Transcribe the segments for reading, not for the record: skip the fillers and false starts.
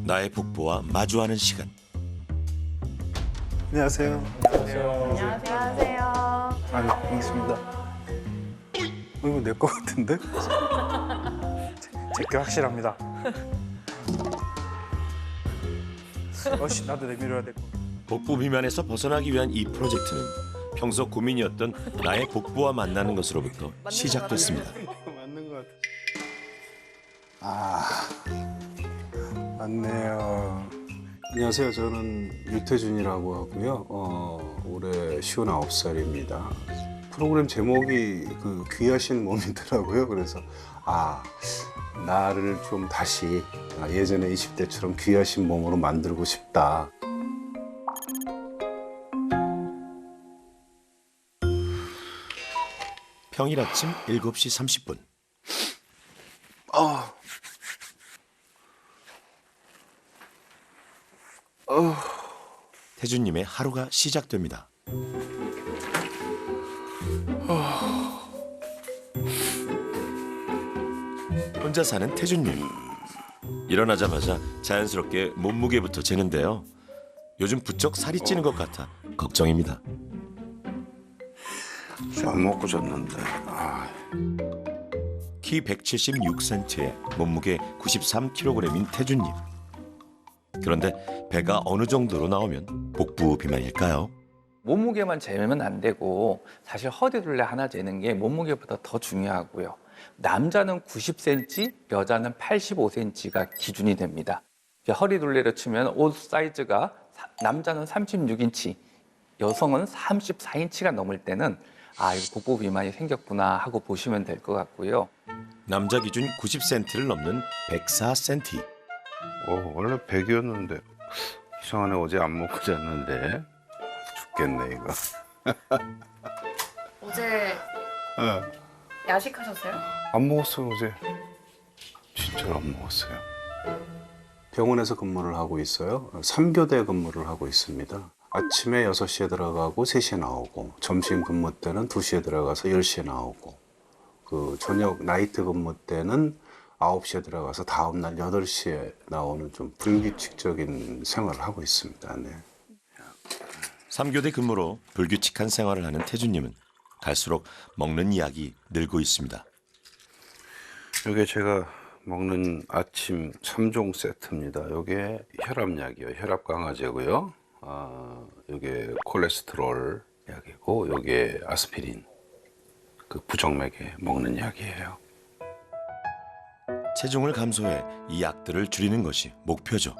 나의 복부와 마주하는 시간. 안녕하세요. 안녕하세요. 아유, 반갑습니다. 이거 내 거 같은데? 제게 확실합니다. 어씨, 나도 내밀어야 될 거. 복부 비만에서 벗어나기 위한 이 프로젝트는 평소 고민이었던 나의 복부와 만나는 것으로부터 시작됐습니다. 맞는 것 같아. 아, 맞네요. 안녕하세요. 저는 유태준이라고 하고요. 올해 59살입니다. 프로그램 제목이 그 귀하신 몸이더라고요. 그래서 나를 좀 다시 예전에 20대처럼 귀하신 몸으로 만들고 싶다. 평일 아침 7시 30분. 태준님의 하루가 시작됩니다. 혼자 사는 태준님. 일어나자마자 자연스럽게 몸무게부터 재는데요. 요즘 부쩍 살이 찌는 것 같아 걱정입니다. 안 먹고 잤는데. 키 176cm에 몸무게 93kg인 태준님. 그런데 배가 어느 정도로 나오면 복부 비만일까요? 몸무게만 재면 안 되고 사실 허리둘레 하나 재는 게 몸무게보다 더 중요하고요. 남자는 90cm, 여자는 85cm가 기준이 됩니다. 허리둘레를 치면 옷 사이즈가 남자는 36인치, 여성은 34인치가 넘을 때는 이거 복부 비만이 생겼구나 하고 보시면 될 것 같고요. 남자 기준 90cm를 넘는 104cm. 원래 100이었는데 이상하네. 어제 안 먹고 잤는데 죽겠네 이거. 어제 야식하셨어요? 안 먹었어요 어제. 진짜로 안 먹었어요. 병원에서 근무를 하고 있어요. 3교대 근무를 하고 있습니다. 아침에 6시에 들어가고 3시에 나오고, 점심 근무 때는 2시에 들어가서 10시에 나오고, 그 저녁 나이트 근무 때는 9시에 들어가서 다음날 8시에 나오는 좀 불규칙적인 생활을 하고 있습니다. 네. 3교대 근무로 불규칙한 생활을 하는 태준님은 갈수록 먹는 약이 늘고 있습니다. 이게 제가 먹는 아침 3종 세트입니다. 이게 혈압약이요. 혈압 강화제고요. 이게 콜레스테롤 약이고, 이게 아스피린. 그 부정맥에 먹는 약이에요. 체중을 감소해 이 약들을 줄이는 것이 목표죠.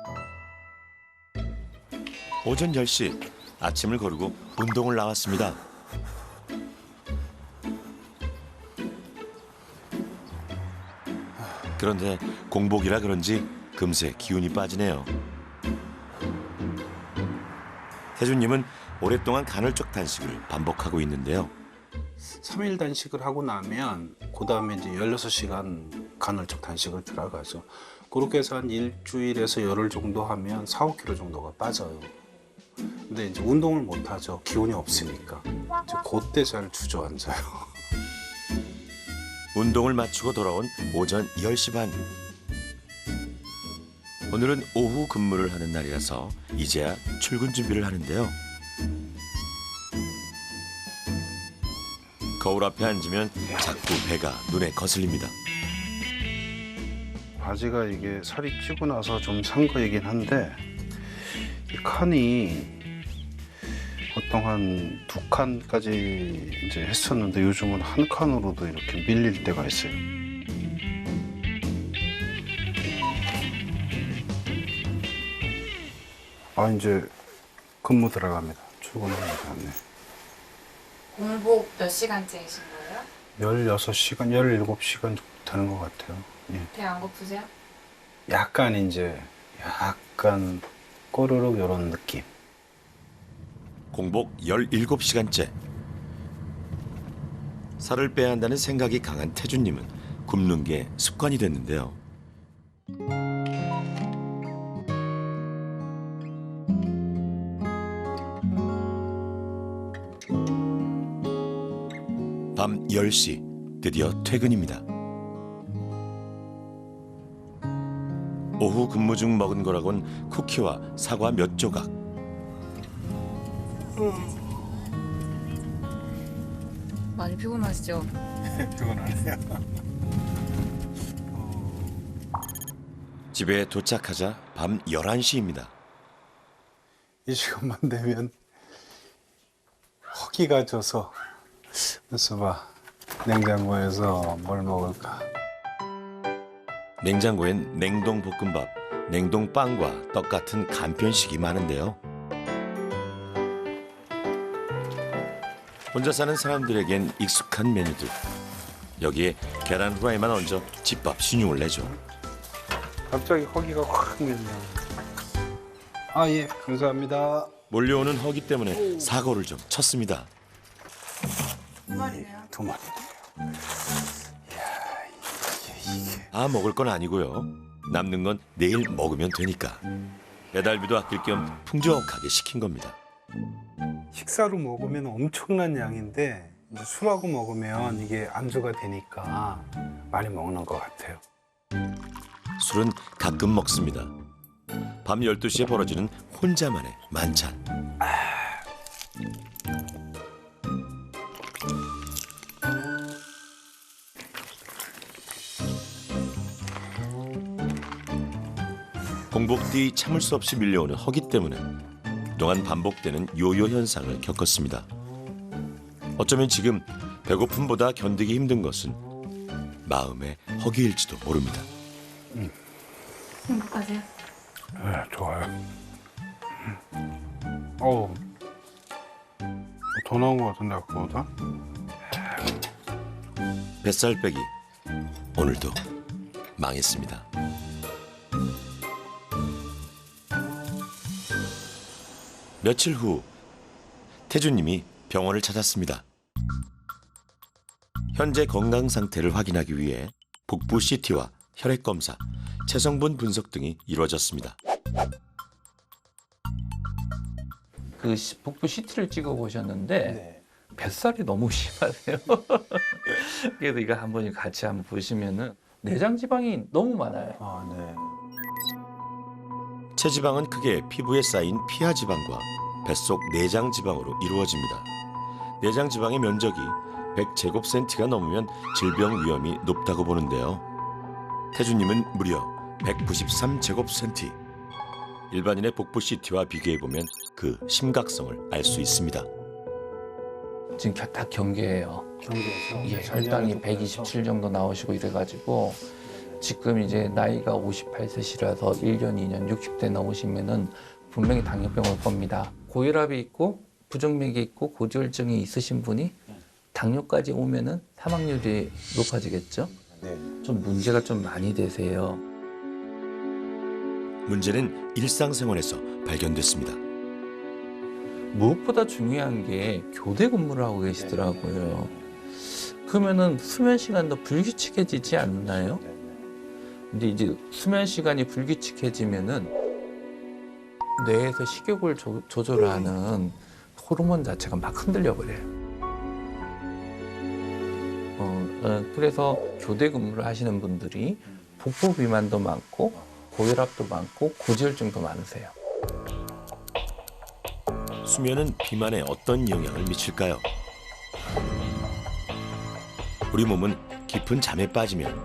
오전 10시 아침을 거르고 운동을 나왔습니다. 그런데 공복이라 그런지 금세 기운이 빠지네요. 태준님은 오랫동안 간헐적 단식을 반복하고 있는데요. 3일 단식을 하고 나면 그 다음에 이제 16시간 간헐적 단식을 들어가죠. 그렇게 해서 한 일주일에서 열흘 정도 하면 4, 5kg 정도가 빠져요. 근데 이제 운동을 못 하죠. 기운이 없으니까. 이제 그때 잘 주저앉아요. 운동을 마치고 돌아온 오전 10시 반. 오늘은 오후 근무를 하는 날이라서 이제야 출근 준비를 하는데요. 거울 앞에 앉으면 자꾸 배가 눈에 거슬립니다. 바지가 이게 살이 찌고 나서 좀 산 거이긴 한데, 이 칸이 보통 한 2칸까지 이제 했었는데 요즘은 한 칸으로도 이렇게 밀릴 때가 있어요. 이제 근무 들어갑니다. 출근합니다. 네. 공복 몇 시간째이신 거예요? 16시간, 17시간 정도 되는 것 같아요. 예. 배 안 고프세요? 약간 꼬르륵 이런 느낌. 공복 17시간째. 살을 빼야 한다는 생각이 강한 태준님은 굶는 게 습관이 됐는데요. 밤 10시 드디어 퇴근입니다. 오후 근무 중 먹은 거라곤 쿠키와 사과 몇 조각. 많이 피곤하시죠? 피곤하네요. 집에 도착하자 밤 11시입니다. 이 시간만 되면 허기가 져서 그래서 봐 냉장고에서 뭘 먹을까. 냉장고엔 냉동 볶음밥, 냉동 빵과 떡 같은 간편식이 많은데요. 혼자 사는 사람들에겐 익숙한 메뉴들. 여기에 계란 후라이만 얹어 집밥 신용을 내죠. 갑자기 허기가 확 밀려. 아, 예, 감사합니다. 몰려오는 허기 때문에 사고를 좀 쳤습니다. 두 마리네요. 두 마리. 아, 먹을 건 아니고요. 남는 건 내일 먹으면 되니까. 배달비도 아낄 겸 풍족하게 시킨 겁니다. 식사로 먹으면 엄청난 양인데 이제 술하고 먹으면 이게 안주가 되니까 많이 먹는 것 같아요. 술은 가끔 먹습니다. 밤 12시에 벌어지는 혼자만의 만찬. 공복 뒤 참을 수 없이 밀려오는 허기 때문에 그동안 반복되는 요요 현상을 겪었습니다. 어쩌면 지금 배고픔보다 견디기 힘든 것은 마음의 허기일지도 모릅니다. 행복하세요? 네, 좋아요. 어우, 더 나온 것 같은데 아까보다? 뱃살 빼기 오늘도 망했습니다. 며칠 후 태준님이 병원을 찾았습니다. 현재 건강 상태를 확인하기 위해 복부 CT와 혈액 검사, 체성분 분석 등이 이루어졌습니다. 그 복부 CT를 찍어 보셨는데 네. 뱃살이 너무 심하세요. 그래서 이거 한번 같이 한번 보시면은 내장 지방이 너무 많아요. 아, 네. 체지방은 크게 피부에 쌓인 피하 지방과 뱃속 내장 지방으로 이루어집니다. 내장 지방의 면적이 100제곱센티가 넘으면 질병 위험이 높다고 보는데요. 태준님은 무려 193제곱센티. 일반인의 복부 CT와 비교해보면 그 심각성을 알 수 있습니다. 지금 다 경계예요. 경계에서 예, 혈당이 127 정도 나오시고 이래가지고 지금 이제 나이가 58세시라서 1년, 2년, 60대 넘으시면은 분명히 당뇨병 올 겁니다. 고혈압이 있고 부정맥이 있고 고지혈증이 있으신 분이 당뇨까지 오면은 사망률이 높아지겠죠. 네. 좀 문제가 좀 많이 되세요. 문제는 일상생활에서 발견됐습니다. 무엇보다 중요한 게 교대 근무를 하고 계시더라고요. 그러면은 수면 시간도 불규칙해지지 않나요? 근데 이제 수면 시간이 불규칙해지면은 뇌에서 식욕을 조절하는 호르몬 자체가 막 흔들려 버려요. 그래서 교대 근무를 하시는 분들이 복부 비만도 많고 고혈압도 많고 고지혈증도 많으세요. 수면은 비만에 어떤 영향을 미칠까요? 우리 몸은 깊은 잠에 빠지면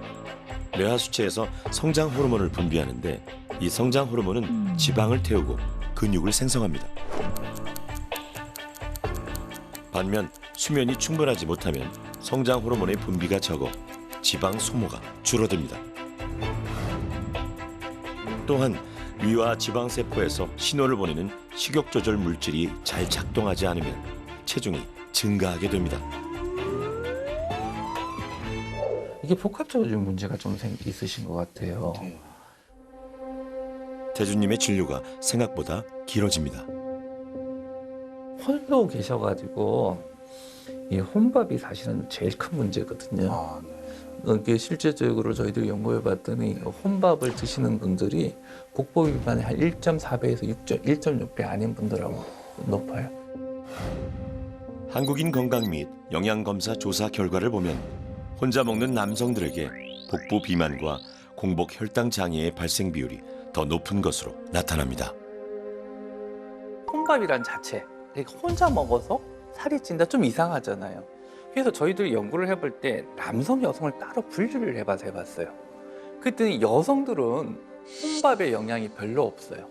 뇌하 수체에서 성장 호르몬을 분비하는데 이 성장 호르몬은 지방을 태우고 근육을 생성합니다. 반면 수면이 충분하지 못하면 성장 호르몬의 분비가 적어 지방 소모가 줄어듭니다. 또한 위와 지방 세포에서 신호를 보내는 식욕 조절 물질이 잘 작동하지 않으면 체중이 증가하게 됩니다. 이게 복합적으로 좀 문제가 좀 있으신 것 같아요. 태준님의 진료가 생각보다 길어집니다. 홀로 계셔가지고 이 혼밥이 사실은 제일 큰 문제거든요. 아, 네. 이게 실제적으로 저희들이 연구해봤더니 혼밥을 드시는 분들이 복부 비만의 한 1.4배에서 1.6배 아닌 분들하고 높아요. 한국인 건강 및 영양검사 조사 결과를 보면 혼자 먹는 남성들에게 복부 비만과 공복 혈당 장애의 발생 비율이 더 높은 것으로 나타납니다. 혼밥이란 자체, 그러니까 혼자 먹어서 살이 찐다 좀 이상하잖아요. 그래서 저희들이 연구를 해볼 때 남성, 여성을 따로 분류를 해봤어요. 그랬더니 여성들은 혼밥에 영향이 별로 없어요.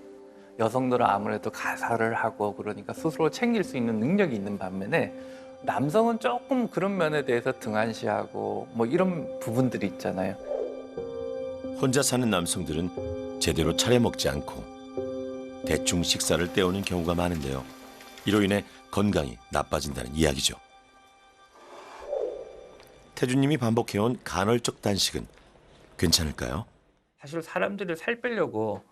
여성들은 아무래도 가사를 하고 그러니까 스스로 챙길 수 있는 능력이 있는 반면에 남성은 조금 그런 면에 대해서 등한시하고 뭐 이런 부분들이 있잖아요. 혼자 사는 남성들은 제대로 차려 먹지 않고 대충 식사를 때우는 경우가 많은데요. 이로 인해 건강이 나빠진다는 이야기죠. 태준님이 반복해온 간헐적 단식은 괜찮을까요? 사실 사람들이 살 빼려고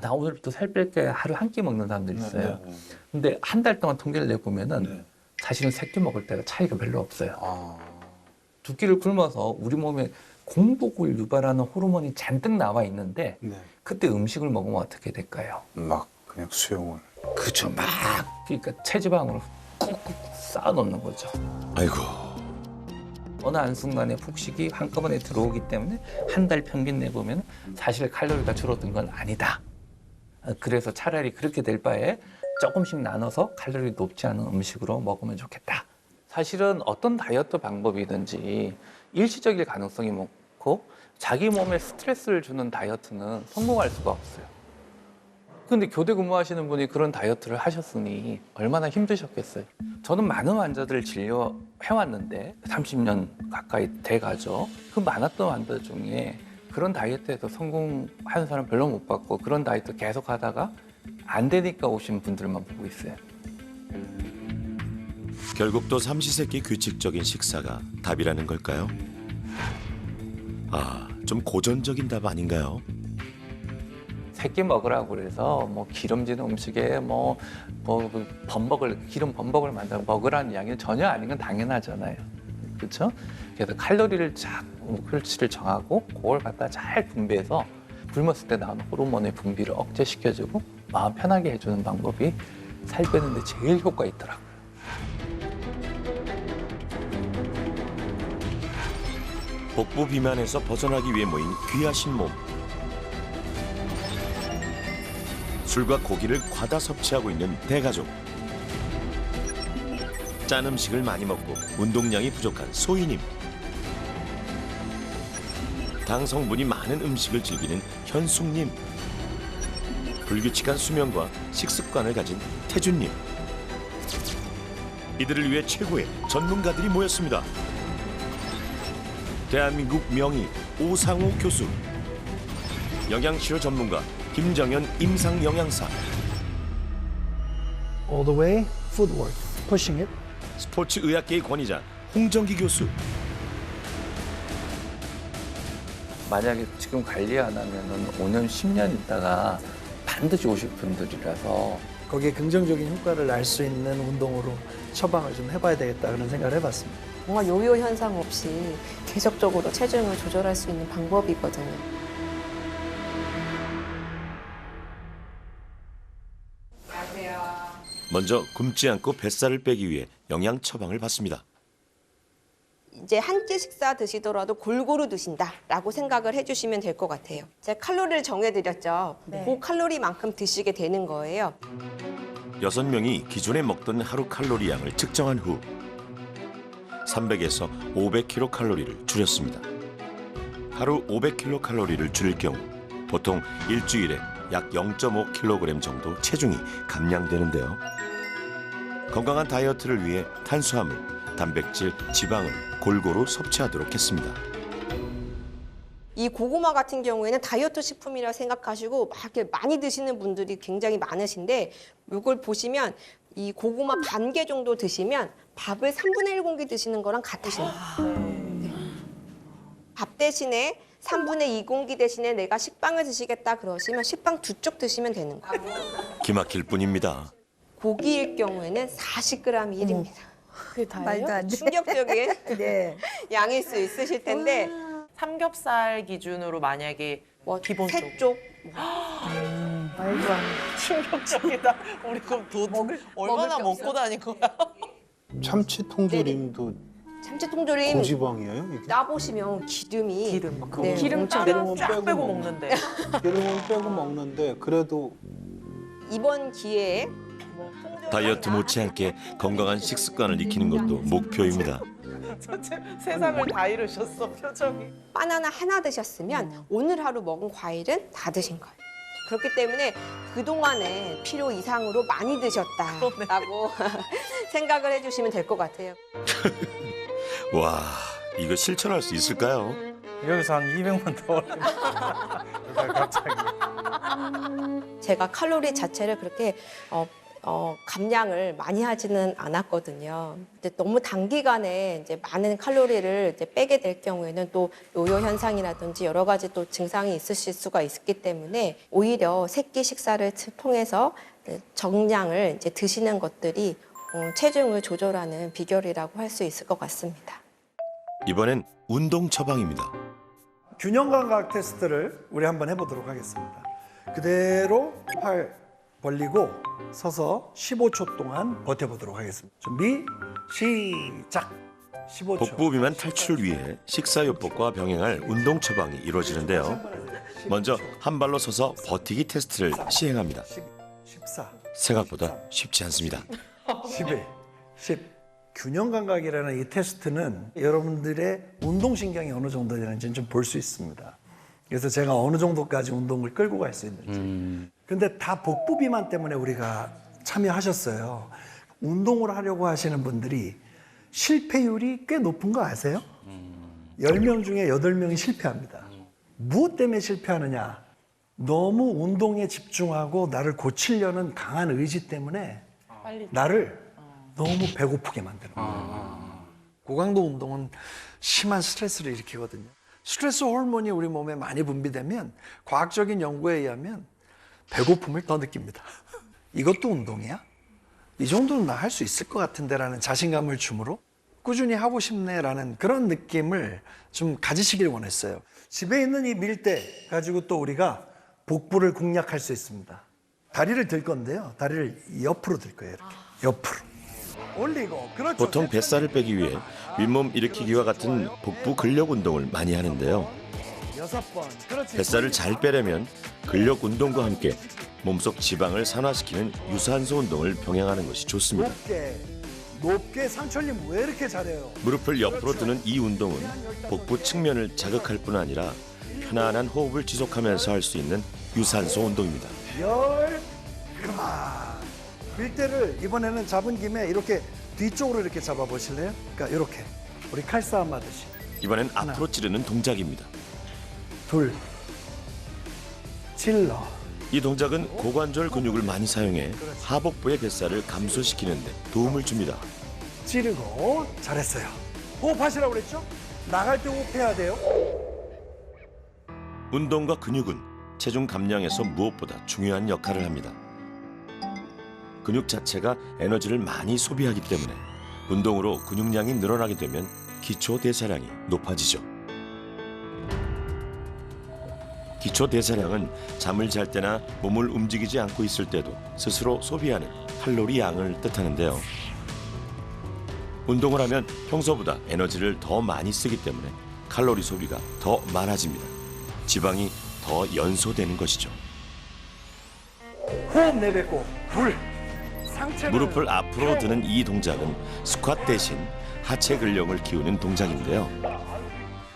나 오늘부터 살 뺄게 하루 한 끼 먹는 사람들이 있어요. 근데 한 달 동안 통계를 내보면은 사실은 세 끼 먹을 때가 차이가 별로 없어요. 두 끼를 굶어서 우리 몸에 공복을 유발하는 호르몬이 잔뜩 나와 있는데 네. 그때 음식을 먹으면 어떻게 될까요? 막 그냥 수용을. 그렇죠. 막 그러니까 체지방으로 꾹꾹 쌓아놓는 거죠. 아이고, 어느 한순간에 폭식이 한꺼번에 들어오기 때문에 한 달 평균 내보면 사실 칼로리가 줄어든 건 아니다. 그래서 차라리 그렇게 될 바에 조금씩 나눠서 칼로리 높지 않은 음식으로 먹으면 좋겠다. 사실은 어떤 다이어트 방법이든지 일시적일 가능성이 많고 자기 몸에 스트레스를 주는 다이어트는 성공할 수가 없어요. 근데 교대 근무하시는 분이 그런 다이어트를 하셨으니 얼마나 힘드셨겠어요. 저는 많은 환자들을 진료해왔는데 30년 가까이 돼가죠. 그 많았던 환자 중에 그런 다이어트에서 성공하는 사람 별로 못 봤고 그런 다이어트 계속 하다가 안 되니까 오신 분들만 보고 있어요. 결국 또 삼시세끼 규칙적인 식사가 답이라는 걸까요? 좀 고전적인 답 아닌가요? 새끼 먹으라고 그래서 뭐 기름진 음식에 기름 범벅을 만들어 먹으라는 이야기는 전혀 아닌 건 당연하잖아요. 그렇죠? 그래서 칼로리를 목표치를 정하고 그걸 갖다 잘 분배해서 굶었을 때 나오는 호르몬의 분비를 억제시켜주고 마음 편하게 해주는 방법이 살 빼는데 제일 효과 있더라고요. 복부 비만에서 벗어나기 위해 모인 귀하신 몸. 술과 고기를 과다 섭취하고 있는 대가족. 짠 음식을 많이 먹고 운동량이 부족한 소희님. 당 성분이 많은 음식을 즐기는 현숙님. 불규칙한 수면과 식습관을 가진 태준님. 이들을 위해 최고의 전문가들이 모였습니다. 대한민국 명의 오상우 교수, 영양치료 전문가 김정현 임상영양사, all the way, footwork, pushing it. 스포츠의학계의 권위자 홍정기 교수. 만약에 지금 관리 안 하면은 5년, 10년 있다가 반드시 오실 분들이라서 거기에 긍정적인 효과를 알 수 있는 운동으로 처방을 좀 해봐야 되겠다 그런 생각을 해봤습니다. 뭔가 요요 현상 없이 계속적으로 체중을 조절할 수 있는 방법이거든요. 먼저 굶지 않고 뱃살을 빼기 위해 영양 처방을 받습니다. 이제 한 끼 식사 드시더라도 골고루 드신다라고 생각을 해주시면 될 것 같아요. 제가 칼로리를 정해드렸죠. 그 칼로리만큼 드시게 되는 거예요. 6명이 기존에 먹던 하루 칼로리 양을 측정한 후 300에서 500kcal를 줄였습니다. 하루 500kcal를 줄일 경우 보통 일주일에 약 0.5kg 정도 체중이 감량되는데요. 건강한 다이어트를 위해 탄수화물, 단백질, 지방을 골고루 섭취하도록 했습니다. 이 고구마 같은 경우에는 다이어트 식품이라 생각하시고 막 이렇게 많이 드시는 분들이 굉장히 많으신데 이걸 보시면 이 고구마 반 개 정도 드시면 밥을 3분의 1 공기 드시는 거랑 같으십니다. 네. 밥 대신에 3분의 2 공기 대신에 내가 식빵을 드시겠다 그러시면 식빵 2쪽 드시면 되는 거예요. 기막힐 뿐입니다. 고기일 경우에는 40g이 1입니다. 그게 다예요? 말도 안 돼. 충격적인 네. 양일 수 있으실 텐데 삼겹살 기준으로 만약에 뭐 기본적으로. 3쪽 말도 안 돼. 충격적이다. 우리 그럼 얼마나 게 먹고 다닐 거야? 참치 통조림도 참치 통조림 고지방이에요 이게? 따보시면 기름이 기름. 네, 기름 엄청 따면 쫙 빼고 빼고 먹는 먹는데. 기름은 빼고 먹는데 그래도 이번 기회에 다이어트 못지않게 건강한 식습관을 익히는 것도 목표입니다. 전체 세상을 다 잃으셨어 표정이. 바나나 하나 드셨으면 오늘 하루 먹은 과일은 다 드신 거예요. 그렇기 때문에 그동안에 필요 이상으로 많이 드셨다라고 생각을 해주시면 될 것 같아요. 와, 이거 실천할 수 있을까요? 여기서 한 200만 더 올리면 갑자기. 제가 칼로리 자체를 그렇게 감량을 많이 하지는 않았거든요. 근데 너무 단기간에 이제 많은 칼로리를 이제 빼게 될 경우에는 또 요요 현상이라든지 여러 가지 또 증상이 있으실 수가 있기 때문에 오히려 새끼 식사를 통해서 정량을 이제 드시는 것들이 체중을 조절하는 비결이라고 할 수 있을 것 같습니다. 이번엔 운동 처방입니다. 균형 감각 테스트를 우리 한번 해보도록 하겠습니다. 그대로 팔 벌리고 서서 15초 동안 버텨보도록 하겠습니다. 준비 시작. 15초. 복부 비만 탈출을 위해 식사요법과 병행할 운동 처방이 이루어지는데요. 먼저 한 발로 서서 버티기 테스트를 시행합니다. 14, 생각보다 쉽지 않습니다. 11, 10. 균형 감각이라는 이 테스트는 여러분들의 운동신경이 어느 정도 되는지는 좀 볼 수 있습니다. 그래서 제가 어느 정도까지 운동을 끌고 갈 수 있는지. 근데 다 복부 비만 때문에 우리가 참여하셨어요. 운동을 하려고 하시는 분들이 실패율이 꽤 높은 거 아세요? 10명 중에 8명이 실패합니다. 무엇 때문에 실패하느냐? 너무 운동에 집중하고 나를 고치려는 강한 의지 때문에 나를 너무 배고프게 만드는 거예요. 고강도 운동은 심한 스트레스를 일으키거든요. 스트레스 호르몬이 우리 몸에 많이 분비되면 과학적인 연구에 의하면 배고픔을 더 느낍니다. 이것도 운동이야? 이 정도는 나 할 수 있을 것 같은데라는 자신감을 주므로 꾸준히 하고 싶네라는 그런 느낌을 좀 가지시길 원했어요. 집에 있는 이 밀대 가지고 또 우리가 복부를 공략할 수 있습니다. 다리를 들 건데요. 다리를 옆으로 들 거예요. 이렇게 옆으로. 올리고. 그렇죠. 보통 뱃살을 빼기 위해 윗몸 일으키기와 같은 복부 근력 운동을 많이 하는데요. 6번. 그렇지. 뱃살을 잘 빼려면 근력 운동과 함께 몸속 지방을 산화시키는 유산소 운동을 병행하는 것이 좋습니다. 높게 상철님 왜 이렇게 잘해요? 무릎을 옆으로 드는 이 운동은 복부 측면을 자극할 뿐 아니라 편안한 호흡을 지속하면서 할 수 있는 유산소 운동입니다. 그만. 밀대를 이번에는 잡은 김에 이렇게 뒤쪽으로 이렇게 잡아 보실래요? 그러니까 이렇게 우리 칼싸움 하듯이. 이번엔 앞으로 찌르는 동작입니다. 둘. 찔러. 이 동작은 고관절 근육을 많이 사용해 하복부의 뱃살을 감소시키는 데 도움을 줍니다. 찌르고. 잘했어요. 호흡하시라고 그랬죠? 나갈 때 호흡해야 돼요. 운동과 근육은 체중 감량에서 무엇보다 중요한 역할을 합니다. 근육 자체가 에너지를 많이 소비하기 때문에 운동으로 근육량이 늘어나게 되면 기초 대사량이 높아지죠. 기초 대사량은 잠을 잘 때나 몸을 움직이지 않고 있을 때도 스스로 소비하는 칼로리 양을 뜻하는데요. 운동을 하면 평소보다 에너지를 더 많이 쓰기 때문에 칼로리 소비가 더 많아집니다. 지방이 더 연소되는 것이죠. 호흡 내뱉고. 둘. 상체를 무릎을 앞으로 드는 이 동작은 스쿼트 대신 하체 근력을 키우는 동작인데요.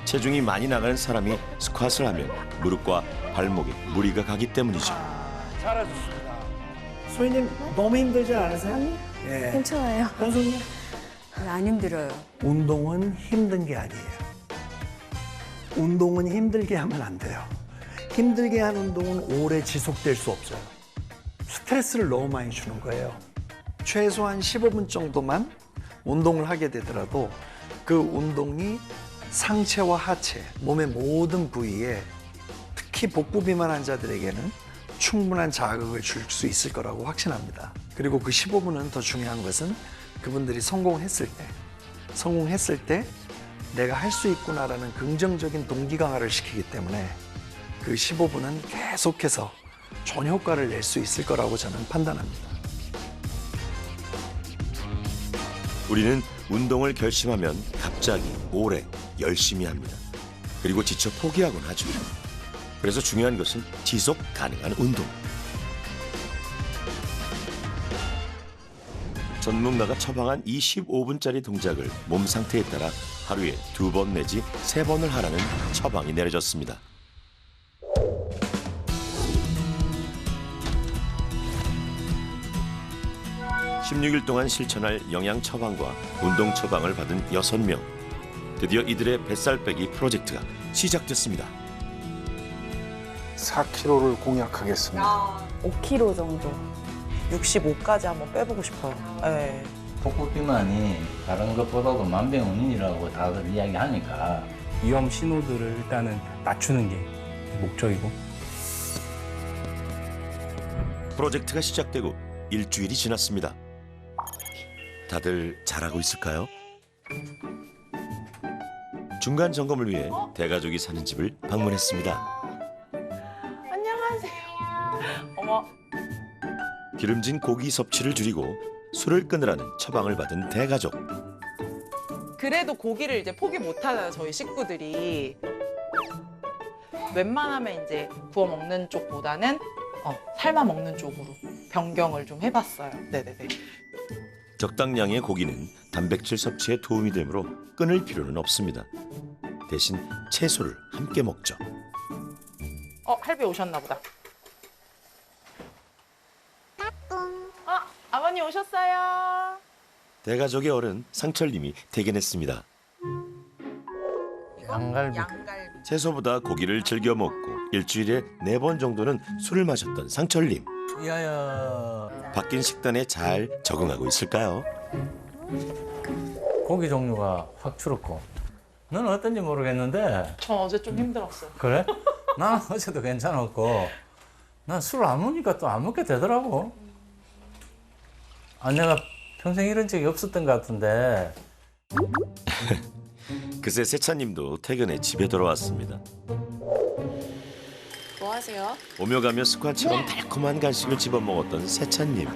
체중이 많이 나가는 사람이 스쿼트를 하면 무릎과 발목에 무리가 가기 때문이죠. 잘하셨습니다. 소희님 너무 힘들지 않으세요? 아니, 예. 괜찮아요. 현숙님? 안 힘들어요. 운동은 힘든 게 아니에요. 운동은 힘들게 하면 안 돼요. 힘들게 한 운동은 오래 지속될 수 없어요. 스트레스를 너무 많이 주는 거예요. 최소한 15분 정도만 운동을 하게 되더라도 그 운동이 상체와 하체, 몸의 모든 부위에 특히 복부 비만 환자들에게는 충분한 자극을 줄 수 있을 거라고 확신합니다. 그리고 그 15분은 더 중요한 것은 그분들이 성공했을 때 내가 할 수 있구나라는 긍정적인 동기 강화를 시키기 때문에 그 15분은 계속해서 좋은 효과를 낼 수 있을 거라고 저는 판단합니다. 우리는 운동을 결심하면 갑자기 무작위, 오래, 열심히 합니다. 그리고 지쳐 포기하곤 하죠. 그래서 중요한 것은 지속 가능한 운동. 전문가가 처방한 이 15분짜리 동작을 몸 상태에 따라 하루에 2번 내지 3번을 하라는 처방이 내려졌습니다. (16일) 동안 실천할 영양 처방과 운동 처방을 받은 6명. 드디어 이들의 뱃살 빼기 프로젝트가 시작됐습니다. 4kg를 공약하겠습니다. 5kg 정도. 65까지 한번 빼보고 싶어요. 네. 복부 비만이 다른 것보다도 만병원인이라고 다들 이야기하니까 위험 신호들을 일단은 낮추는 게 목적이고. 프로젝트가 시작되고 일주일이 지났습니다. 다들 잘하고 있을까요? 중간 점검을 위해 대가족이 사는 집을 방문했습니다. 안녕하세요. 어머. 기름진 고기 섭취를 줄이고 술을 끊으라는 처방을 받은 대가족. 그래도 고기를 이제 포기 못 하잖아요, 저희 식구들이. 웬만하면 이제 구워 먹는 쪽보다는 삶아 먹는 쪽으로 변경을 좀 해봤어요. 네네네. 적당량의 고기는 단백질 섭취에 도움이 되므로 끊을 필요는 없습니다. 대신 채소를 함께 먹죠. 할배 오셨나 보다. 아버님 오셨어요. 대가족의 어른 상철님이 대견했습니다. 양갈비 채소보다 고기를 즐겨 먹고 일주일에 4번 정도는 술을 마셨던 상철님. 야야 바뀐 식단에 잘 적응하고 있을까요? 고기 종류가 확 줄었고 너는 어떤지 모르겠는데 저 어제 좀 힘들었어요. 그래? 나는 어제도 괜찮았고 난 술 안 먹으니까 또 안 먹게 되더라고. 내가 평생 이런 적이 없었던 것 같은데. 그새 세차님도 퇴근해 집에 돌아왔습니다. 뭐 하세요? 오며 가며 습관처럼 달콤한 간식을 집어먹었던 세차님.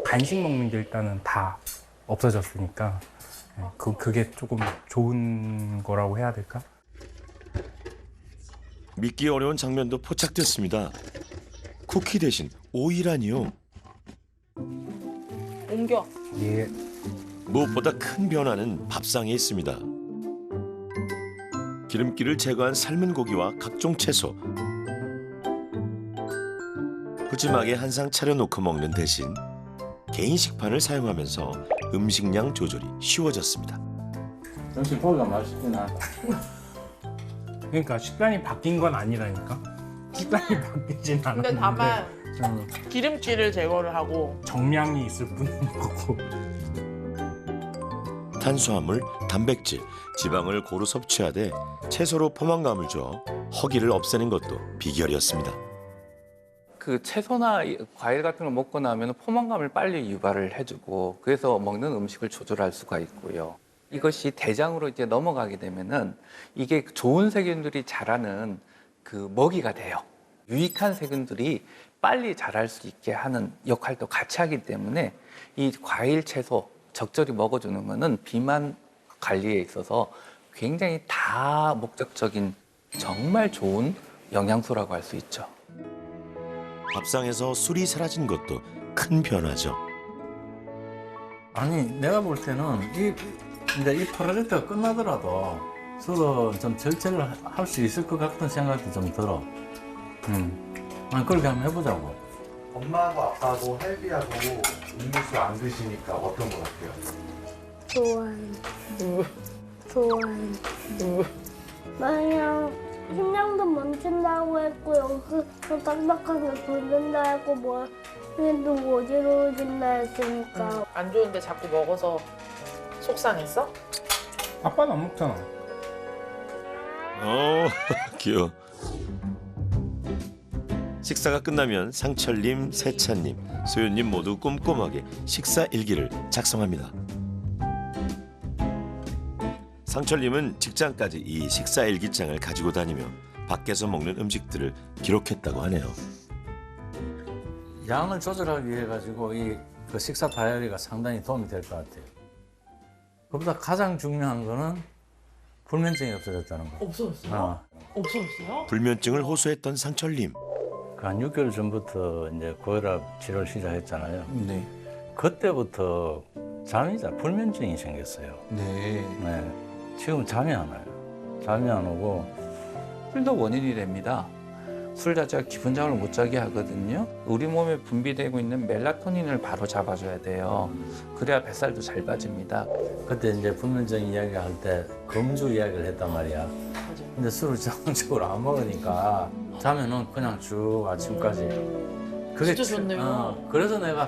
간식 먹는 게 일단은 다 없어졌으니까 그게 조금 좋은 거라고 해야 될까? 믿기 어려운 장면도 포착됐습니다. 쿠키 대신 오이라니요. 옮겨. 예. 무엇보다 큰 변화는 밥상에 있습니다. 기름기를 제거한 삶은 고기와 각종 채소. 푸짐하게 한 상 차려놓고 먹는 대신 개인 식판을 사용하면서 음식량 조절이 쉬워졌습니다. 역시 고기가 맛있긴 하다. 그러니까 식단이 바뀐 건 아니라니까. 식단이 바뀌진 않았는데. 근데 다만 기름기를 제거를 하고 정량이 있을 뿐인 거고. 탄수화물, 단백질, 지방을 고루 섭취하되 채소로 포만감을 줘 허기를 없애는 것도 비결이었습니다. 그 채소나 과일 같은 걸 먹고 나면 포만감을 빨리 유발을 해주고 그래서 먹는 음식을 조절할 수가 있고요. 이것이 대장으로 이제 넘어가게 되면은 이게 좋은 세균들이 자라는 그 먹이가 돼요. 유익한 세균들이 빨리 자랄 수 있게 하는 역할도 같이 하기 때문에 이 과일, 채소 적절히 먹어주는 거는 비만 관리에 있어서 굉장히 다목적적인 정말 좋은 영양소라고 할 수 있죠. 밥상에서 술이 사라진 것도 큰 변화죠. 아니 내가 볼 때는 이제 이 프로젝트가 끝나더라도 서로 좀 절제를 할 수 있을 것 같은 생각도 좀 들어. 그렇게 한번 해보자고. 엄마하고 아빠하고 헬비하고 음료수 안 드시니까 어떤 것 같아요? 좋아요. 만약 심장도 멈춘다고 했고 여기서 딱딱하게 굴린다 했고 뭐 얘도 어지러워진다 했으니까 안 좋은데 자꾸 먹어서 속상했어? 아빠는 안 먹잖아. 귀여워. 식사가 끝나면 상철님, 세찬님, 소연님 모두 꼼꼼하게 식사 일기를 작성합니다. 상철님은 직장까지 이 식사 일기장을 가지고 다니며 밖에서 먹는 음식들을 기록했다고 하네요. 양을 조절하기 위해 가지고 이 그 식사 다이어리가 상당히 도움이 될 것 같아요. 그보다 가장 중요한 거는 불면증이 없어졌다는 거. 없어졌어요? 없어졌어요? 불면증을 호소했던 상철님. 한 6개월 전부터 이제 고혈압 치료를 시작했잖아요. 네. 그때부터 불면증이 생겼어요. 네. 네. 지금 잠이 안 와요. 잠이 안 오고 술도 원인이 됩니다. 술 자체가 기분 잠을 못 자게 하거든요. 우리 몸에 분비되고 있는 멜라토닌을 바로 잡아줘야 돼요. 그래야 뱃살도 잘 빠집니다. 그때 이제 불면증 이야기할 때 금주 이야기를 했단 말이야. 맞아요. 근데 술을 정식으로 안 먹으니까 자면은 그냥 쭉 아침까지. 그게 진짜 좋네요. 그래서 내가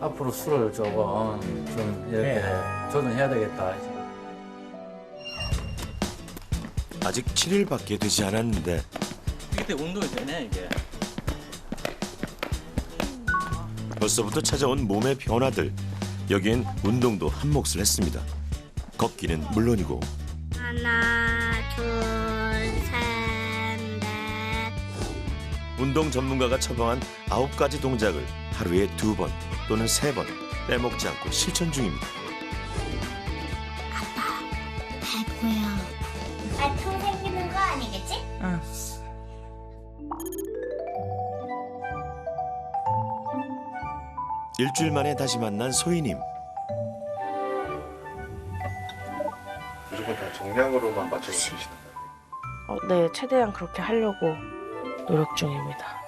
앞으로 술을 조금 좀 이렇게 조절해야 되겠다. 아직 7일밖에 되지 않았는데 이때 운동이 되네 이게. 벌써부터 찾아온 몸의 변화들. 여기엔 운동도 한 몫을 했습니다. 걷기는 물론이고 하나, 둘, 셋, 넷. 운동 전문가가 처방한 9가지 동작을 하루에 2번 또는 3번 빼먹지 않고 실천 중입니다. 배고야. 알통 생기는 거 아니겠지? 응. 일주일 만에 다시 만난 소희님. 무조건 다 정량으로만 맞춰서 드시는 거예요? 네, 최대한 그렇게 하려고 노력 중입니다.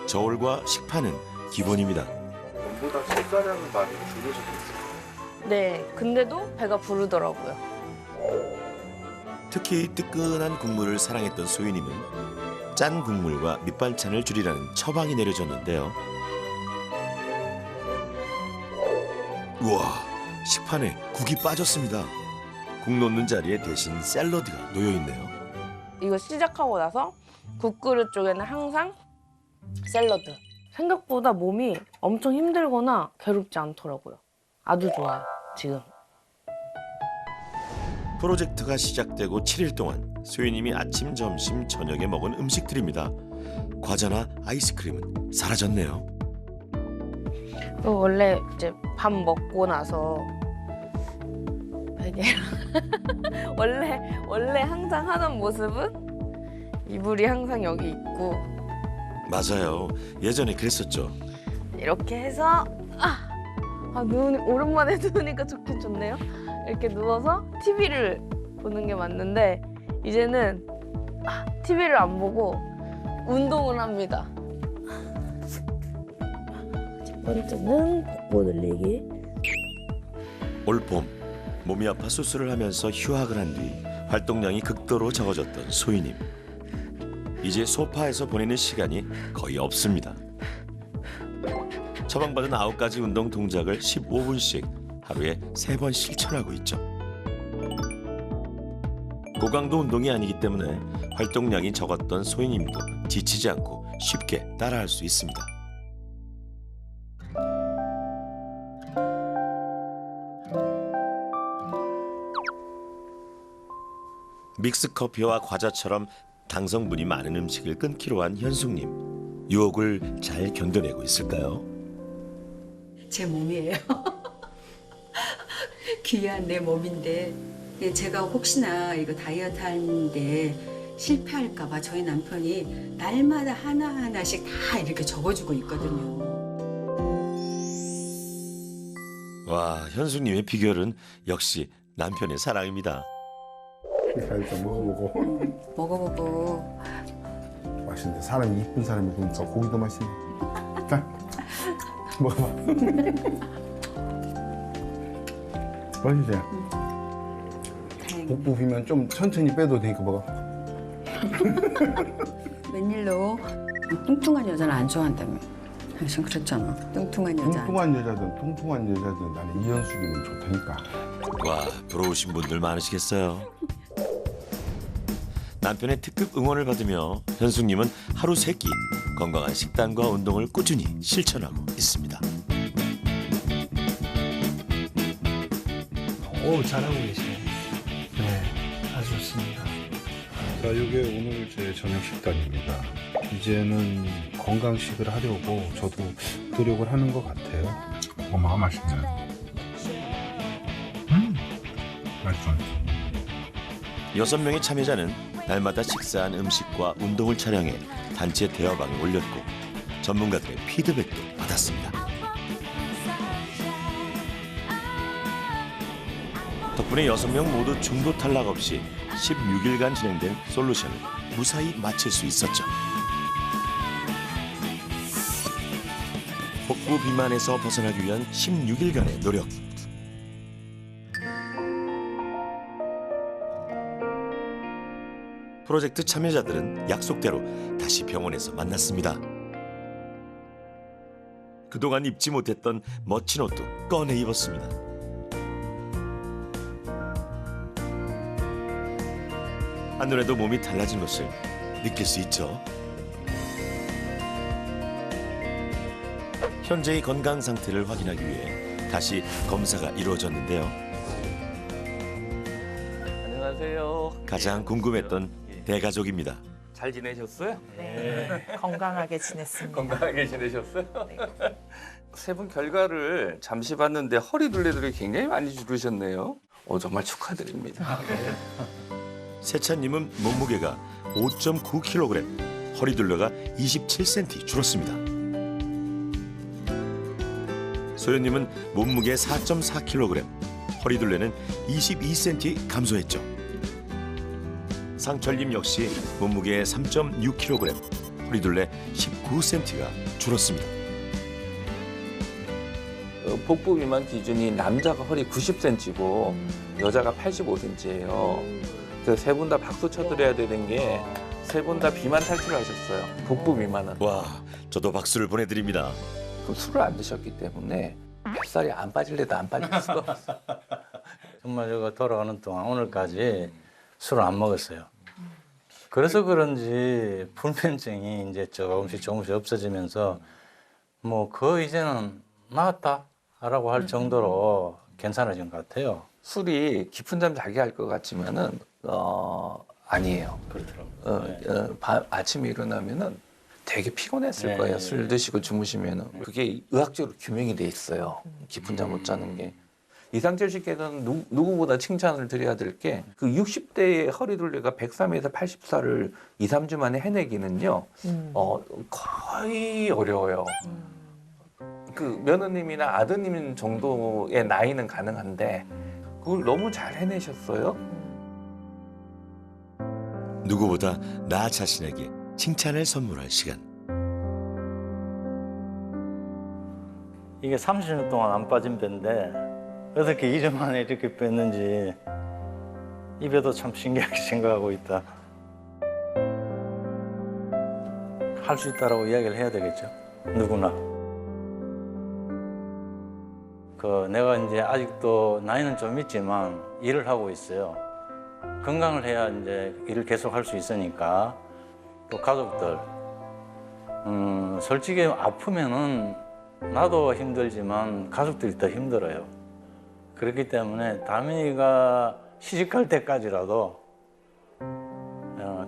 저울과 식판은 기본입니다. 전보다 식사량은 많이 줄여졌어요. 네, 근데도 배가 부르더라고요. 특히 뜨끈한 국물을 사랑했던 소희님은 짠 국물과 밑반찬을 줄이라는 처방이 내려졌는데요. 우와, 식판에 국이 빠졌습니다. 국 놓는 자리에 대신 샐러드가 놓여있네요. 이거 시작하고 나서 국그릇 쪽에는 항상 샐러드. 생각보다 몸이 엄청 힘들거나 괴롭지 않더라고요. 아주 좋아요, 지금. 프로젝트가 시작되고 7일 동안 소희님이 아침, 점심, 저녁에 먹은 음식들입니다. 과자나 아이스크림은 사라졌네요. 원래 이제 밥 먹고 나서 베개랑 원래 항상 하던 모습은 이불이 항상 여기 있고 맞아요. 예전에 그랬었죠. 이렇게 해서 오랜만에 누우니까 좋긴 좋네요. 이렇게 누워서 TV를 보는 게 맞는데 이제는 TV를 안 보고 운동을 합니다. 첫 번째는 복부 늘리기. 올봄 몸이 아파 수술을 하면서 휴학을 한 뒤 활동량이 극도로 적어졌던 소희님. 이제 소파에서 보내는 시간이 거의 없습니다. 처방받은 9가지 운동 동작을 15분씩 하루에 3번 실천하고 있죠. 고강도 운동이 아니기 때문에 활동량이 적었던 소희님도 지치지 않고 쉽게 따라할 수 있습니다. 믹스커피와 과자처럼 당성분이 많은 음식을 끊기로 한 현숙님. 유혹을 잘 견뎌내고 있을까요? 제 몸이에요. 귀한 내 몸인데 제가 혹시나 이거 다이어트 하는데 실패할까봐 저희 남편이 날마다 하나하나씩 다 이렇게 적어주고 있거든요. 와, 현숙님의 비결은 역시 남편의 사랑입니다. 일단 먹어보고 먹어보고 맛있는데 사람이 이쁜 사람이 보니까 고기도 맛있네. 자, 먹어봐. 맛있지? 복부 비면 좀 천천히 빼도 되니까 먹어. 웬일로 뚱뚱한 여자는 안 좋아한다며. 당신 그랬잖아. 뚱뚱한 여자. 통통한 여자든 나는 이현숙이면 좋다니까. 와, 부러우신 분들 많으시겠어요. 남편의 특급 응원을 받으며 현숙님은 하루 3끼 건강한 식단과 운동을 꾸준히 실천하고 있습니다. 오, 잘하고 계시네요. 네, 아주 좋습니다. 자, 이게 오늘 제 저녁 식단입니다. 이제는 건강식을 하려고 저도 노력을 하는 것 같아요. 고구마가 맛있네. 맛있어. 6명의 참여자는 날마다 식사한 음식과 운동을 촬영해 단체 대화방에 올렸고 전문가들의 피드백도 받았습니다. 덕분에 6명 모두 중도 탈락 없이 16일간 진행된 솔루션을 무사히 마칠 수 있었죠. 복부 비만에서 벗어나기 위한 16일간의 노력. 프로젝트 참여자들은 약속대로 다시 병원에서 만났습니다. 그동안 입지 못했던 멋진 옷도 꺼내 입었습니다. 한눈에도 몸이 달라진 것을 느낄 수 있죠. 현재의 건강 상태를 확인하기 위해 다시 검사가 이루어졌는데요. 안녕하세요. 가장 궁금했던 대가족입니다. 잘 지내셨어요? 네. 건강하게 지냈습니다. 건강하게 지내셨어요? 세 분 결과를 잠시 봤는데 허리 둘레들이 굉장히 많이 줄으셨네요. 정말 축하드립니다. 세찬님은 몸무게가 5.9kg, 허리둘레가 27cm 줄었습니다. 소연님은 몸무게 4.4kg, 허리둘레는 22cm 감소했죠. 상철님 역시 몸무게 3.6kg, 허리둘레 19cm가 줄었습니다. 복부 비만 기준이 남자가 허리 90cm고 여자가 85cm예요. 그래서 세 분 다 박수 쳐드려야 되는 게 세 분 다 비만 탈출하셨어요. 복부 비만은. 와, 저도 박수를 보내드립니다. 그럼 술을 안 드셨기 때문에 뱃살이 안 빠질래도 안 빠질 수가 없어요. 정말 제가 돌아가는 동안 오늘까지 술을 안 먹었어요. 그래서 그런지 불면증이 이제 조금씩 없어지면서 뭐 거의 이제는 나았다라고 할 정도로 괜찮아진 것 같아요. 술이 깊은 잠 자게 할 것 같지만은 아니에요. 그렇더라고요. 아침에 일어나면은 되게 피곤했을 네. 거예요. 술 드시고 주무시면은 그게 의학적으로 규명이 돼 있어요. 깊은 잠 못 자는 게. 이상철 씨께서는 누구보다 칭찬을 드려야 될 게 그 60대의 허리둘레가 103에서 84를 2, 3주 만에 해내기는요. 거의 어려워요. 그 며느님이나 아드님 정도의 나이는 가능한데 그걸 너무 잘 해내셨어요. 누구보다 나 자신에게 칭찬을 선물할 시간. 이게 30년 동안 안 빠진 배인데 어떻게 2주 만에 이렇게 뺐는지 입에도 참 신기하게 생각하고 있다. 할 수 있다라고 이야기를 해야 되겠죠. 누구나. 내가 이제 아직도 나이는 좀 있지만 일을 하고 있어요. 건강을 해야 이제 일을 계속 할 수 있으니까 또 가족들 솔직히 아프면은 나도 힘들지만 가족들이 더 힘들어요. 그렇기 때문에 다민이가 시집갈 때까지라도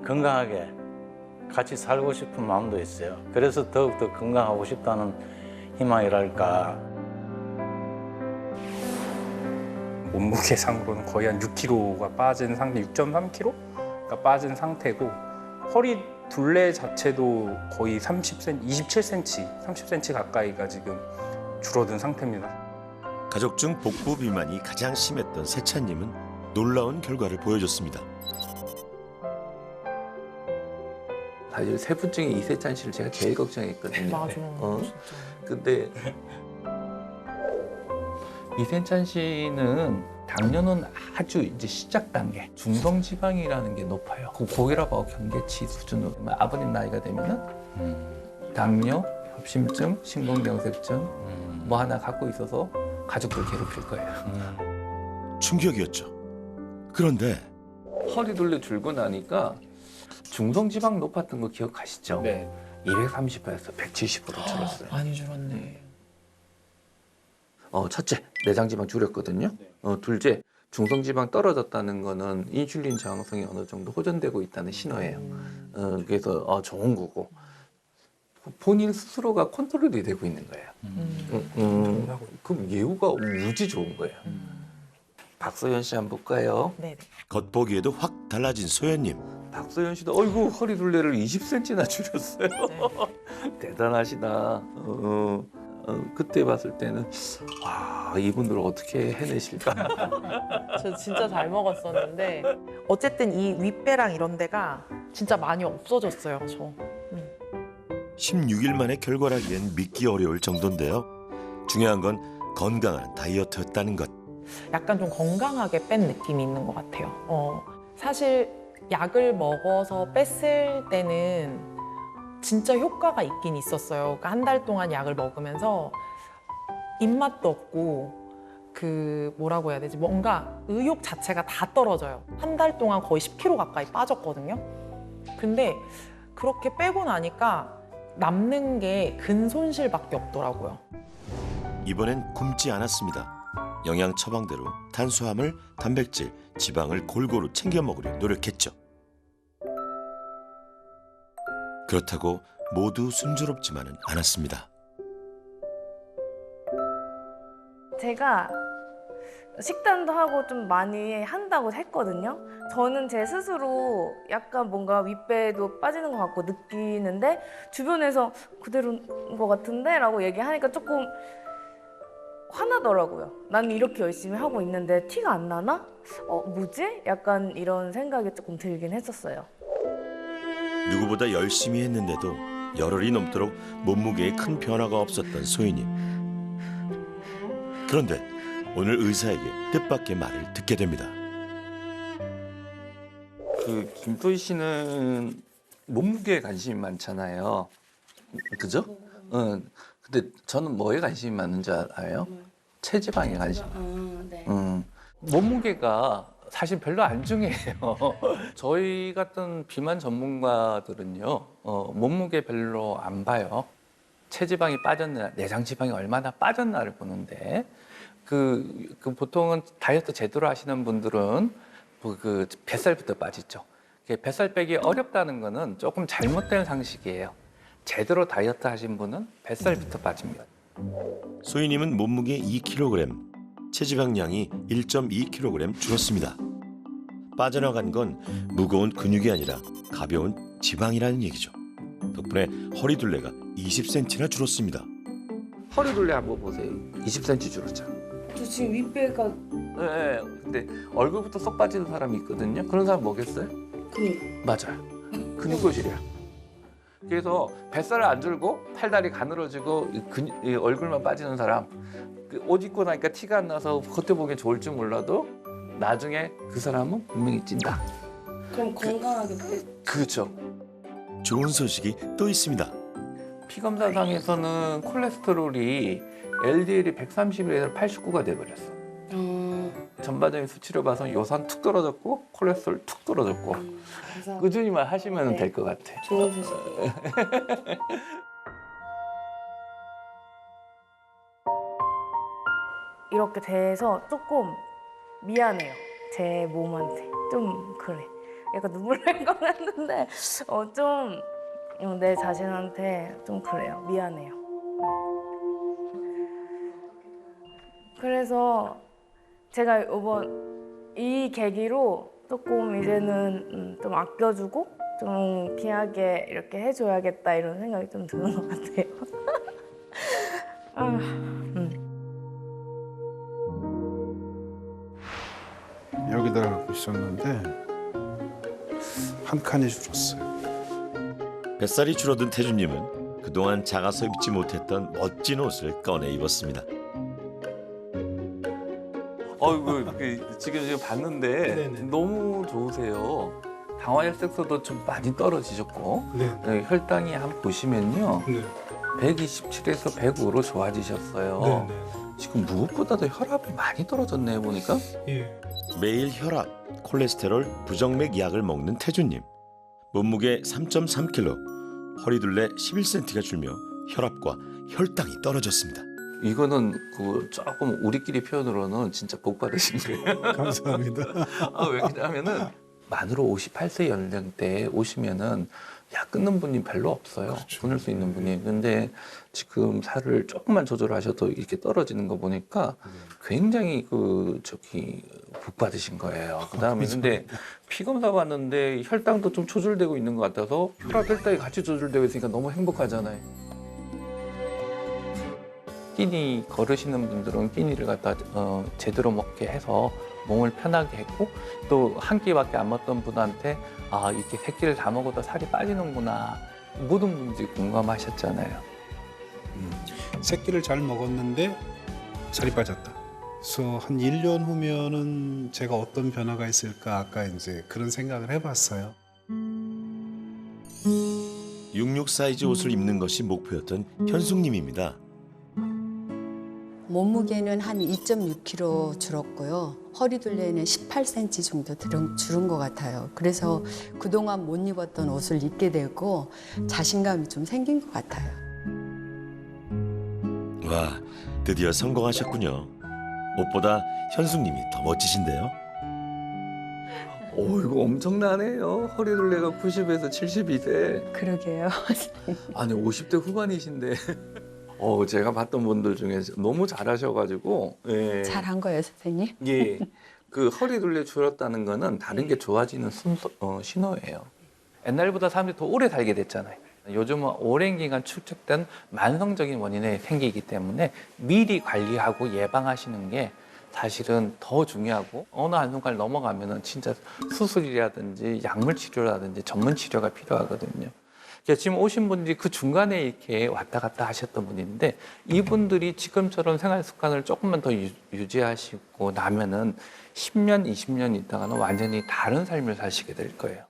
건강하게 같이 살고 싶은 마음도 있어요. 그래서 더욱더 건강하고 싶다는 희망이랄까. 몸무게상으로는 거의 한 6kg가 빠진 상태, 6.3kg가 빠진 상태고 허리 둘레 자체도 거의 27cm, 30cm 가까이가 지금 줄어든 상태입니다. 가족 중 복부 비만이 가장 심했던 세찬님은 놀라운 결과를 보여줬습니다. 사실 세 분 중에 이세찬 씨를 제가 제일 걱정했거든요. 맞아. 근데 이세찬 씨는 당뇨는 아주 이제 시작 단계, 중성지방이라는 게 높아요. 그 고혈압하고 경계치 수준으로 아버님 나이가 되면은 당뇨, 협심증, 심근경색증 뭐 하나 갖고 있어서 가족들 괴롭힐 거예요. 충격이었죠. 그런데 허리둘레 줄고 나니까 중성지방 높았던 거 기억하시죠? 네. 230에서 170으로 줄었어요. 많이 줄었네. 첫째, 내장지방 줄였거든요. 둘째, 중성지방 떨어졌다는 거는 인슐린 저항성이 어느 정도 호전되고 있다는 신호예요. 그래서 좋은 거고 본인 스스로가 컨트롤이 되고 있는 거예요. 그럼 예후가 무지 좋은 거예요. 박소연 씨 한번 볼까요? 네. 겉보기에도 확 달라진 소연님. 박소연 씨도 어이구 허리 둘레를 20cm나 줄였어요. 대단하시다. 그때 봤을 때는 와 이분들 어떻게 해내실까? 저 진짜 잘 먹었었는데 어쨌든 이 윗배랑 이런 데가 진짜 많이 없어졌어요. 저. 16일 만에 결과라기엔 믿기 어려울 정도인데요. 중요한 건 건강한 다이어트였다는 것. 약간 좀 건강하게 뺀 느낌이 있는 것 같아요. 사실 약을 먹어서 뺐을 때는 진짜 효과가 있긴 있었어요. 그러니까 한 달 동안 약을 먹으면서 입맛도 없고 그 뭐라고 해야 되지? 뭔가 의욕 자체가 다 떨어져요. 한 달 동안 거의 10kg 가까이 빠졌거든요. 근데 그렇게 빼고 나니까 남는 게 근손실밖에 없더라고요. 이번엔 굶지 않았습니다. 영양 처방대로 탄수화물, 단백질, 지방을 골고루 챙겨 먹으려 노력했죠. 그렇다고 모두 순조롭지만은 않았습니다. 제가 식단도 하고 좀 많이 한다고 했거든요. 저는 제 스스로 약간 뭔가 윗배도 빠지는 것 같고 느끼는데 주변에서 그대로인 것 같은데? 라고 얘기하니까 조금 화나더라고요. 나는 이렇게 열심히 하고 있는데 티가 안 나나? 뭐지? 약간 이런 생각이 조금 들긴 했었어요. 누구보다 열심히 했는데도 열흘이 넘도록 몸무게에 큰 변화가 없었던 소희님. 그런데 오늘 의사에게 뜻밖의 말을 듣게 됩니다. 그 김도희 씨는 몸무게에 관심이 많잖아요. 그죠? 근데 저는 뭐에 관심이 많은 줄 알아요? 체지방에 관심. 네. 몸무게가 사실 별로 안 중요해요. 저희 같은 비만 전문가들은요, 몸무게 별로 안 봐요. 체지방이 빠졌나, 내장 지방이 얼마나 빠졌나를 보는데, 그 보통은 다이어트 제대로 하시는 분들은 그 뱃살부터 빠지죠. 뱃살 빼기 어렵다는 거는 조금 잘못된 상식이에요. 제대로 다이어트 하신 분은 뱃살부터 빠집니다. 소희님은 몸무게 2kg, 체지방량이 1.2kg 줄었습니다. 빠져나간 건 무거운 근육이 아니라 가벼운 지방이라는 얘기죠. 덕분에 허리 둘레가 20cm나 줄었습니다. 허리 둘레 한번 보세요. 20cm 줄었죠. 저 지금 윗배가 네, 근데 얼굴부터 쏙 빠지는 사람이 있거든요. 그런 사람 뭐겠어요? 근육. 맞아요. 근육거실이야. 그래서 뱃살을 안 줄고 팔다리 가늘어지고 이 얼굴만 빠지는 사람, 옷 입고 나니까 티가 안 나서 겉에 보기엔 좋을지 몰라도 나중에 그 사람은 분명히 찐다. 그럼 건강하게 그렇죠. 좋은 소식이 또 있습니다. 피검사상에서는 콜레스테롤이 LDL이 130에서 89가 돼버렸어. 전반적인 수치로 봐서 요산 툭 떨어졌고 콜레스테롤 툭 떨어졌고 꾸준히만 하시면 될 것 같아. 좋은 소식이에요. 이렇게 돼서 조금 미안해요. 제 몸한테. 좀 그래. 약간 눈물 날 것 같는데 좀 내 자신한테 좀 그래요. 미안해요. 그래서 제가 이번 이 계기로 조금 이제는 좀 아껴주고 좀 귀하게 이렇게 해줘야겠다 이런 생각이 좀 드는 것 같아요. 여기다가 갖고 있었는데 한 칸이 줄었어요. 뱃살이 줄어든 태준님은 그동안 작아서 입지 못했던 멋진 옷을 꺼내 입었습니다. 지금 봤는데 너무 좋으세요. 당화혈색소도 좀 많이 떨어지셨고 혈당이 한번 보시면요. 127에서 105로 좋아지셨어요. 지금 무엇보다도 혈압이 많이 떨어졌네요 보니까. 매일 혈압, 콜레스테롤, 부정맥 약을 먹는 태준님. 몸무게 3.3kg, 허리둘레 11cm가 줄며 혈압과 혈당이 떨어졌습니다. 이거는 그 조금 우리끼리 표현으로는 진짜 복 받으신 거예요. 감사합니다. 왜냐하면은 만으로 58세 연령대에 오시면은 약 끊는 분이 별로 없어요. 끊을 수 있는 분이. 근데 지금 살을 조금만 조절하셔도 이렇게 떨어지는 거 보니까 굉장히 복 받으신 거예요. 그다음에 근데 피 검사 봤는데 혈당도 좀 조절되고 있는 것 같아서 혈압 혈당이 같이 조절되고 있으니까 너무 행복하잖아요. 끼니 걸으시는 분들은 끼니를 갖다 제대로 먹게 해서 몸을 편하게 했고 또 한 끼밖에 안 먹던 분한테 아 이렇게 세 끼를 다 먹어도 살이 빠지는구나 모든 분들이 공감하셨잖아요. 새끼를 잘 먹었는데 살이 빠졌다. 그래서 한 1년 후면은 제가 어떤 변화가 있을까 아까 이제 그런 생각을 해봤어요. 66 사이즈 옷을 입는 것이 목표였던 현숙님입니다. 몸무게는 한 2.6kg 줄었고요. 허리둘레는 18cm 정도 줄은 것 같아요. 그래서 그동안 못 입었던 옷을 입게 되고 자신감이 좀 생긴 것 같아요. 와, 드디어 성공하셨군요. 옷보다 현숙님이 더 멋지신데요. 오 이거 엄청나네요. 허리둘레가 90에서 72세. 그러게요. 아니 50대 후반이신데. 제가 봤던 분들 중에 너무 잘하셔가지고. 예. 잘한 거예요, 선생님? 예. 그 허리둘레 줄었다는 거는 다른 게 좋아지는 신호예요. 옛날보다 사람들이 더 오래 살게 됐잖아요. 요즘은 오랜 기간 축적된 만성적인 원인에 생기기 때문에 미리 관리하고 예방하시는 게 사실은 더 중요하고 어느 한순간 넘어가면은 진짜 수술이라든지 약물 치료라든지 전문 치료가 필요하거든요. 지금 오신 분들이 그 중간에 이렇게 왔다 갔다 하셨던 분인데 이분들이 지금처럼 생활 습관을 조금만 더 유지하시고 나면은 10년, 20년 있다가는 완전히 다른 삶을 사시게 될 거예요.